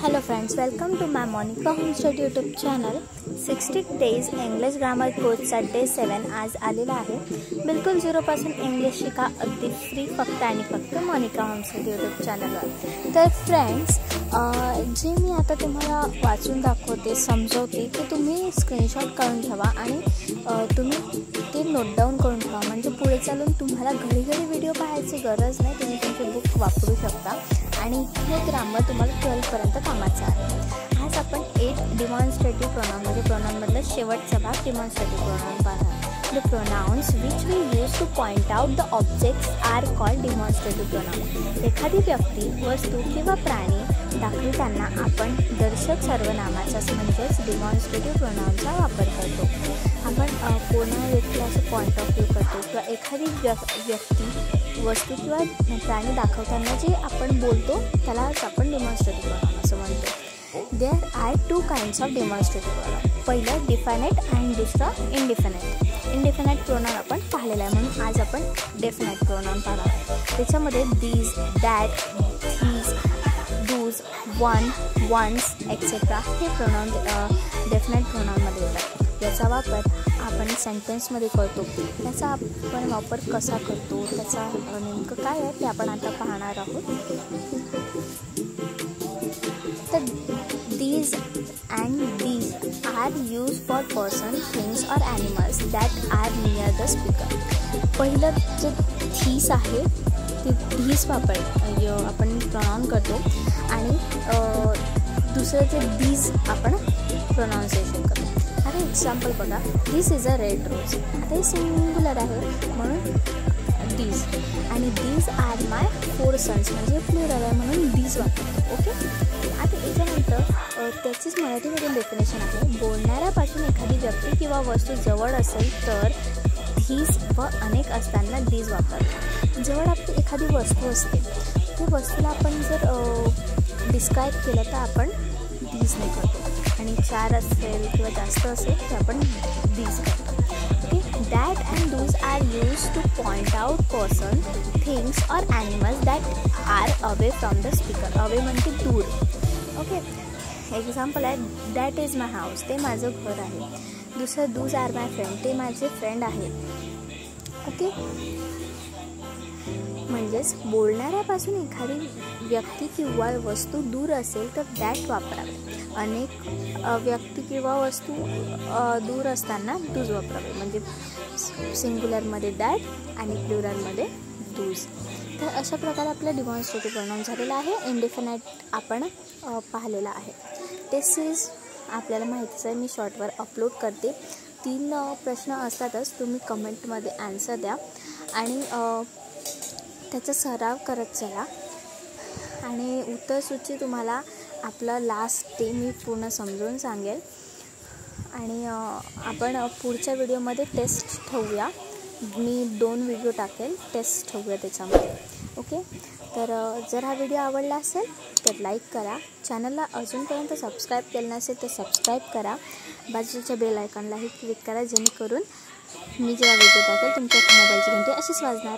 Hello friends, welcome to my Monica Home Study YouTube channel. 60 days English grammar course day 7 आज आलेला आहे. बिलकुल 0 पासून इंग्लिश शिका अगदी फ्री फक्त आणि फक्त मोनिका होम स्टडी YouTube चॅनलवर. तर फ्रेंड्स, जे मी आता तुम्हाला वाचून दाखवते समजवते ते तुम्ही स्क्रीनशॉट काढून ठेवा आणि तुम्ही ते नोट डाऊन करून ठेवा. म्हणजे पुढे चालून तुम्हाला घडी घडी व्हिडिओ पाहायची गरज नाही. तुम्ही तुमचे बुक वापरू शकता आणि हे ग्रामर तुम्हाला 12 पर्यंत कामाचं आहे. आज आपण 8 डिमॉन्स्ट्रेटिव्ह प्रोनाउन म्हणजे प्रोनाउनमधला शेवटचा भाग डिमॉन्स्ट्रेटिव्ह प्रोनाउन पाहणार. The pronouns which we use to point out the objects are called demonstrative pronouns. एखादी व्यक्ती, वस्तू किंवा प्राणी दाखवताना आपण दर्शक सर्वनामाचा म्हणजेच डिमॉन्स्ट्रेटिव्ह प्रोनाउनचा वापर करतो. आपण कोणा व्यक्तीला असं पॉईंट ऑफ व्ह्यू करतो किंवा एखादी व्यक्ती, वस्तू किंवा प्राणी दाखवताना जे आपण बोलतो त्यालाच आपण डिमॉन्स्ट्रेटिव्ह प्रोनाउन असं म्हणतो. There are two kinds of demonstrative pronoun. पहिलं डिफायनाइट आणि दुसरं इनडिफायनाइट. इनडिफायनाइट प्रोनाउन आपण पाहिलेला आहे म्हणून आज आपण डेफिनाइट प्रोनाउन पाहणार आहोत. त्याच्यामध्ये these, that, these, do's, one, ones etcetera हे प्रोनाउन डेफिनाइट प्रोनाउनमध्ये येतात. याचा वापर आपण सेंटेन्समध्ये करतो. त्याचा आपण वापर कसा करतो, त्याचा नेमकं काय आहे ते आपण आता पाहणार आहोत. तर these and these are used for person, things or animals that are near the speaker. पहिलं जे these आहे ते these आपण प्रोनाउन करतो आणि दुसरं जे these आपण प्रोनाउन्सिएशन करतो. आता एक्झाम्पल बघा, दिस इज अ रेड रोज. आता हे सिंग्युलर आहे म्हणून these आणि these आर माय 4 sons म्हणजे प्लुरल आहे म्हणून these वापरतो. ओके. आता याच्यानंतर त्याचीच मराठीमधून डेफिनेशन आहे. बोलणाऱ्यापासून एखादी व्यक्ती किंवा वस्तू जवळ असेल तर धीस व अनेक असताना दीज वापरतात. जवळ आपली एखादी वस्तू असते, त्या वस्तूला आपण जर डिस्क्राईब केलं तर आपण दीजने करतो आणि 4 असेल किंवा जास्त असेल तर आपण दीज करतो. Okay. That and those are used to point out person, things और animals that are away from the speaker. Away म्हणजे दूर. ओके. एक्झाम्पल आहे दॅट इज माय हाऊस, ते माझं घर आहे. दुसरं दूज आर माय फ्रेंड, ते माझे फ्रेंड आहेत. ओके. म्हणजेच बोलणाऱ्यापासून एखादी व्यक्ती किंवा वस्तू दूर असेल तर दॅट वापरावे. अनेक व्यक्ती किंवा वस्तू दूर असताना दूज वापरावे. म्हणजे सिंग्युलरमध्ये दॅट आणि प्लुरलमध्ये दूज. तर अशा प्रकारे आपलं डिमॉन्स्ट्रेटिव्ह प्रोनाउन झालेलं आहे. इनडिफिनाइट आपण पाहिलेला आहे. टेस्ट सीरीज आपल्याला माहितीच आहे, मी शॉर्टवर अपलोड करते. 3 प्रश्न असतातच, तुम्ही कमेंटमध्ये आन्सर द्या आणि त्याचा सराव करत चला. आणि उत्तरसूची तुम्हाला आपलं लास्ट डे मी पूर्ण समजून सांगेल आणि आपण पुढच्या व्हिडिओमध्ये टेस्ट ठेवूया. मी 2 व्हिडिओ टाकेल, टेस्ट ठेवूया त्याच्यामध्ये. ओके. तर जर हा व्हिडिओ आवडला असेल तर लाईक करा. चॅनलला अजूनपर्यंत सबस्क्राईब केलं नसेल तर सबस्क्राईब करा. बाजूच्या बेल आयकॉनलाही क्लिक करा जेणेकरून मी जेव्हा व्हिडिओ टाकेल तुमच्या मोबाईलची घंटी अशीच वाजणार.